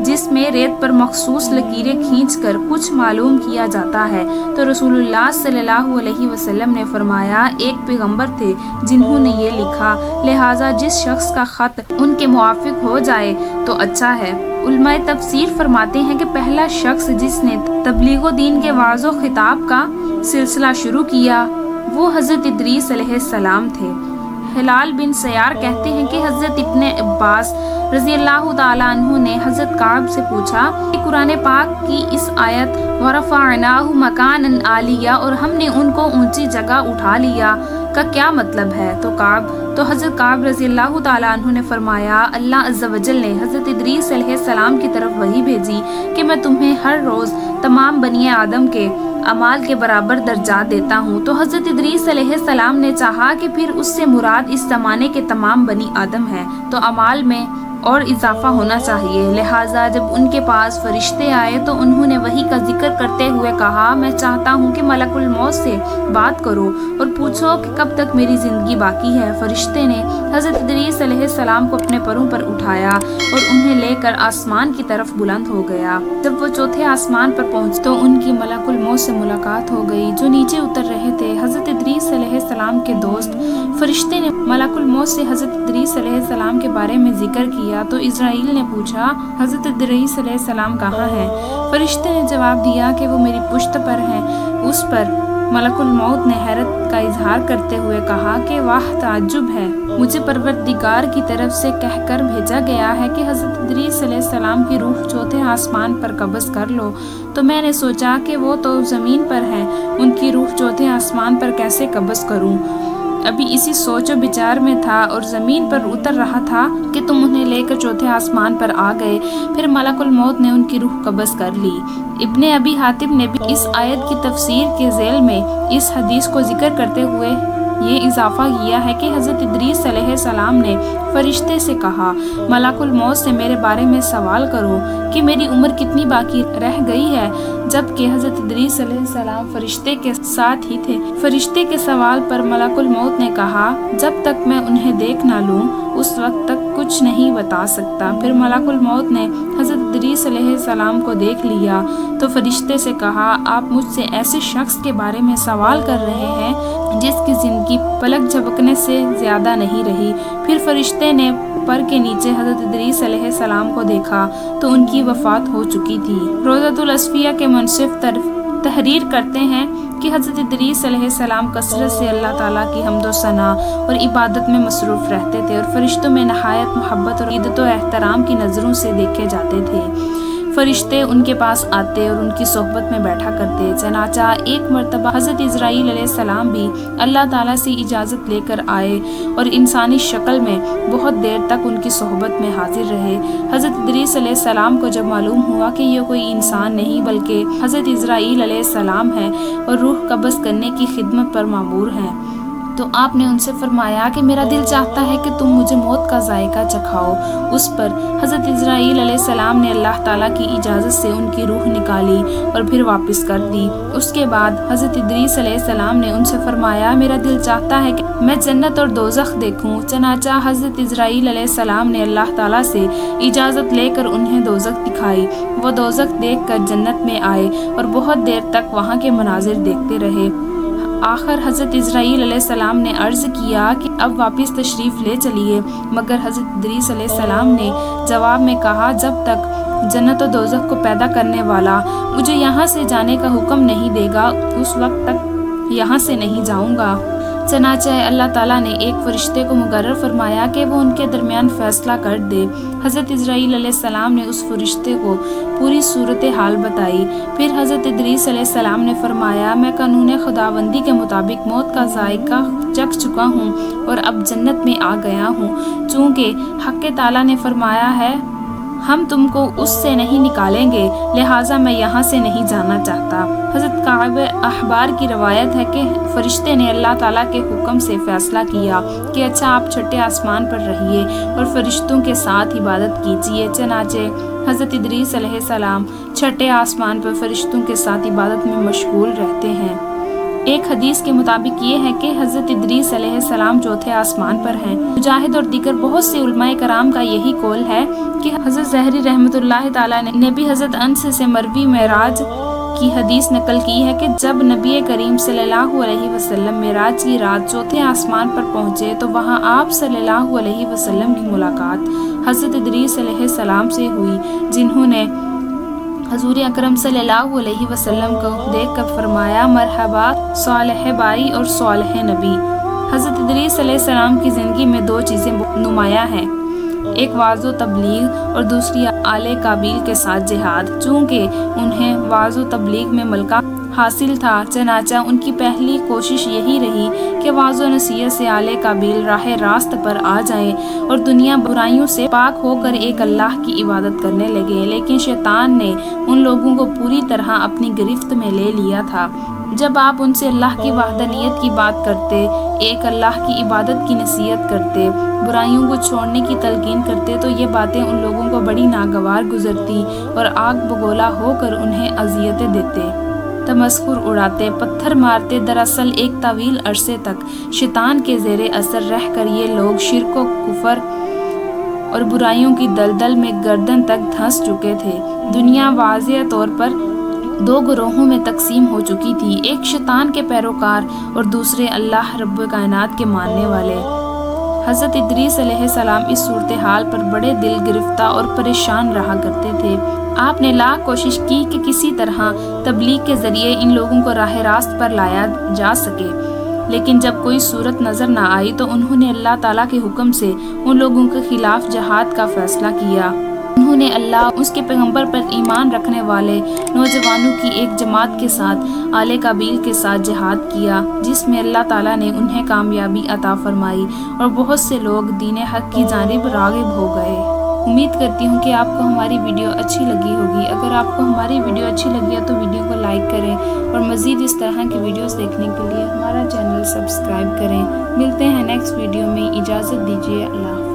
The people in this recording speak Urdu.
جس میں ریت پر مخصوص لکیریں کھینچ کر کچھ معلوم کیا جاتا ہے، تو رسول اللہ صلی اللہ علیہ وسلم نے فرمایا ایک پیغمبر تھے جنہوں نے یہ لکھا، لہٰذا جس شخص کا خط ان کے موافق ہو جائے تو اچھا ہے۔ علماء تفسیر فرماتے ہیں کہ پہلا شخص جس نے تبلیغ و دین کے وعظ و خطاب کا سلسلہ شروع کیا وہ حضرت ادریس علیہ السلام تھے۔ ہلال بن سیار کہتے ہیں کہ حضرت ابن عباس رضی اللہ تعالیٰ عنہ نے حضرت کعب سے پوچھا کہ قرآن پاک کی اس آیت وَرَفَعْنَاهُ مَكَانًا عَلِيًّا اور ہم نے ان کو اونچی جگہ اٹھا لیا کا کیا مطلب ہے؟ تو حضرت کعب رضی اللہ تعالیٰ عنہ نے فرمایا اللہ عز و جل نے حضرت ادریس علیہ السلام کی طرف وحی بھیجی کہ میں تمہیں ہر روز تمام بنی آدم کے اعمال کے برابر درجات دیتا ہوں۔ تو حضرت ادریس علیہ السلام نے چاہا کہ پھر اس سے مراد اس زمانے کے تمام بنی آدم ہیں تو اعمال میں اور اضافہ ہونا چاہیے، لہٰذا جب ان کے پاس فرشتے آئے تو انہوں نے وحی کا ذکر کرتے ہوئے کہا میں چاہتا ہوں کہ ملک الموت سے بات کرو اور پوچھو کہ کب تک میری زندگی باقی ہے۔ فرشتے نے حضرت ادریس علیہ السلام کو اپنے پروں پر اٹھایا اور انہیں لے کر آسمان کی طرف بلند ہو گیا۔ جب وہ چوتھے آسمان پر پہنچ تو ان کی ملک الموت سے ملاقات ہو گئی جو نیچے اتر رہے تھے۔ حضرت ادریس علیہ السلام کے دوست فرشتے نے ملک الموت سے حضرت ادریس علیہ السلام کے بارے میں ذکر کیا تو اسرائیل نے پوچھا حضرت ادریس علیہ السلام کہاں ہیں؟ فرشتے نے جواب دیا کہ وہ میری پشت پر ہیں۔ اس پر ملک الموت نے حیرت کا اظہار کرتے ہوئے کہا کہ واہ تعجب ہے، مجھے پروردگار کی طرف سے کہہ کر بھیجا گیا ہے کہ حضرت ادریس علیہ السلام کی روح چوتھے آسمان پر قبض کر لو، تو میں نے سوچا کہ وہ تو زمین پر ہیں، ان کی روح چوتھے آسمان پر کیسے قبض کروں؟ ابھی اسی سوچ و بچار میں تھا اور زمین پر اتر رہا تھا کہ تم انہیں لے کر چوتھے آسمان پر آ گئے، پھر ملک الموت نے ان کی روح قبض کر لی۔ ابن ابی حاتم نے بھی اس آیت کی تفسیر کے ذیل میں اس حدیث کو ذکر کرتے ہوئے یہ اضافہ کیا ہے کہ حضرت ادریس علیہ السلام نے فرشتے سے کہا ملک الموت سے میرے بارے میں سوال کرو کہ میری عمر کتنی باقی رہ گئی ہے، جبکہ حضرت ادریس علیہ السلام فرشتے کے ساتھ ہی تھے۔ فرشتے کے سوال پر ملک الموت نے کہا جب تک میں انہیں دیکھ نہ لوں اس وقت تک کچھ نہیں بتا سکتا۔ پھر ملک الموت نے حضرت ادریس علیہ السلام کو دیکھ لیا تو فرشتے سے کہا آپ مجھ سے ایسے شخص کے بارے میں سوال کر رہے ہیں جس کی زندگی پلک جھپکنے سے زیادہ نہیں رہی۔ پھر فرشتے نے پر کے نیچے حضرت ادریس علیہ السلام کو دیکھا تو ان کی وفات ہو چکی تھی۔ روضۃ الاصفیاء کے منصف تحریر کرتے ہیں کہ حضرت ادریس علیہ السلام کثرت سے اللہ تعالیٰ کی حمد و ثنا اور عبادت میں مصروف رہتے تھے اور فرشتوں میں نہایت محبت اور عزت و احترام کی نظروں سے دیکھے جاتے تھے۔ فرشتے ان کے پاس آتے اور ان کی صحبت میں بیٹھا کرتے۔ چنانچہ ایک مرتبہ حضرت اسرائیل علیہ السلام بھی اللہ تعالیٰ سے اجازت لے کر آئے اور انسانی شکل میں بہت دیر تک ان کی صحبت میں حاضر رہے۔ حضرت ادریس علیہ السلام کو جب معلوم ہوا کہ یہ کوئی انسان نہیں بلکہ حضرت اسرائیل علیہ السلام ہے اور روح قبض کرنے کی خدمت پر مامور ہیں، تو آپ نے ان سے فرمایا کہ میرا دل چاہتا ہے کہ تم مجھے موت کا ذائقہ چکھاؤ۔ اس پر حضرت اسرائیل علیہ السلام نے اللہ تعالیٰ کی اجازت سے ان کی روح نکالی اور پھر واپس کر دی۔ اس کے بعد حضرت ادریس علیہ السلام نے ان سے فرمایا میرا دل چاہتا ہے کہ میں جنت اور دوزخ دیکھوں۔ چنانچہ حضرت اسرائیل علیہ السلام نے اللہ تعالیٰ سے اجازت لے کر انہیں دوزخ دکھائی۔ وہ دوزخ دیکھ کر جنت میں آئے اور بہت دیر تک وہاں کے مناظر دیکھتے رہے۔ آخر حضرت اسرائیل علیہ السلام نے عرض کیا کہ اب واپس تشریف لے چلیے، مگر حضرت ادریس علیہ السلام نے جواب میں کہا جب تک جنت و دوزخ کو پیدا کرنے والا مجھے یہاں سے جانے کا حکم نہیں دے گا اس وقت تک یہاں سے نہیں جاؤں گا۔ چنانچہ اللہ تعالیٰ نے ایک فرشتے کو مقرر فرمایا کہ وہ ان کے درمیان فیصلہ کر دے۔ حضرت اسرائیل علیہ السلام نے اس فرشتے کو پوری صورتحال بتائی۔ پھر حضرت ادریس علیہ السلام نے فرمایا میں قانون خداوندی کے مطابق موت کا ذائقہ چکھ چکا ہوں اور اب جنت میں آ گیا ہوں، چونکہ حق تعالیٰ نے فرمایا ہے ہم تم کو اس سے نہیں نکالیں گے، لہٰذا میں یہاں سے نہیں جانا چاہتا۔ حضرت کعب احبار کی روایت ہے کہ فرشتے نے اللہ تعالیٰ کے حکم سے فیصلہ کیا کہ اچھا آپ چھٹے آسمان پر رہیے اور فرشتوں کے ساتھ عبادت کیجیے۔ چنانچہ حضرت ادریس علیہ السلام چھٹے آسمان پر فرشتوں کے ساتھ عبادت میں مشغول رہتے ہیں۔ ایک حدیث کے مطابق یہ ہے کہ حضرت ادریس علیہ السلام چوتھے آسمان پر ہیں۔ مجاہد اور دیگر بہت سے علماء کرام کا یہی قول ہے کہ حضرت ظاہری رحمۃ اللہ تعالیٰ نے بھی حضرت انس سے مروی معراج کی حدیث نقل کی ہے کہ جب نبی کریم صلی اللہ علیہ وسلم معراج کی رات چوتھے آسمان پر پہنچے تو وہاں آپ صلی اللہ علیہ وسلم کی ملاقات حضرت ادریس علیہ السلام سے ہوئی، جنہوں نے حضور اکرم صلی اللہ علیہ وسلم کو دیکھ کر فرمایا مرحبا صالح بائی اور صالح نبی۔ حضرت ادریس علیہ السلام کی زندگی میں دو چیزیں نمایاں ہیں، ایک وعظ و تبلیغ اور دوسری آل کابیل کے ساتھ جہاد۔ چونکہ انہیں وعظ و تبلیغ میں ملکہ حاصل تھا، چنانچہ ان کی پہلی کوشش یہی رہی کہ وعظ و نصیحت سے آل کابیل راہ راست پر آ جائیں اور دنیا برائیوں سے پاک ہو کر ایک اللہ کی عبادت کرنے لگے۔ لیکن شیطان نے ان لوگوں کو پوری طرح اپنی گرفت میں لے لیا تھا۔ جب آپ ان سے اللہ کی وحدانیت کی بات کرتے، ایک اللہ کی عبادت کی نصیحت کرتے، برائیوں کو چھوڑنے کی تلقین کرتے تو یہ باتیں ان لوگوں کو بڑی ناگوار گزرتی اور آگ بگولا ہو کر انہیں اذیتیں دیتے، تمسخر اڑاتے، پتھر مارتے۔ دراصل ایک طویل عرصے تک شیطان کے زیر اثر رہ کر یہ لوگ شرک و کفر اور برائیوں کی دلدل میں گردن تک دھنس چکے تھے۔ دنیا واضح طور پر دو گروہوں میں تقسیم ہو چکی تھی، ایک شیطان کے پیروکار اور دوسرے اللہ رب کائنات کے ماننے والے۔ حضرت ادریس علیہ السلام اس صورتحال پر بڑے دل گرفتہ اور پریشان رہا کرتے تھے۔ آپ نے لاکھ کوشش کی کہ کسی طرح تبلیغ کے ذریعے ان لوگوں کو راہ راست پر لایا جا سکے، لیکن جب کوئی صورت نظر نہ آئی تو انہوں نے اللہ تعالیٰ کے حکم سے ان لوگوں کے خلاف جہاد کا فیصلہ کیا۔ انہوں نے اللہ، اس کے پیغمبر پر ایمان رکھنے والے نوجوانوں کی ایک جماعت کے ساتھ آل کابیل کے ساتھ جہاد کیا، جس میں اللہ تعالیٰ نے انہیں کامیابی عطا فرمائی اور بہت سے لوگ دین حق کی جانب راغب ہو گئے۔ امید کرتی ہوں کہ آپ کو ہماری ویڈیو اچھی لگی ہوگی۔ اگر آپ کو ہماری ویڈیو اچھی لگی ہے تو ویڈیو کو لائک کریں اور مزید اس طرح کی ویڈیوز دیکھنے کے لیے ہمارا چینل سبسکرائب کریں۔ ملتے ہیں نیکسٹ ویڈیو میں، اجازت دیجیے، اللہ حافظ۔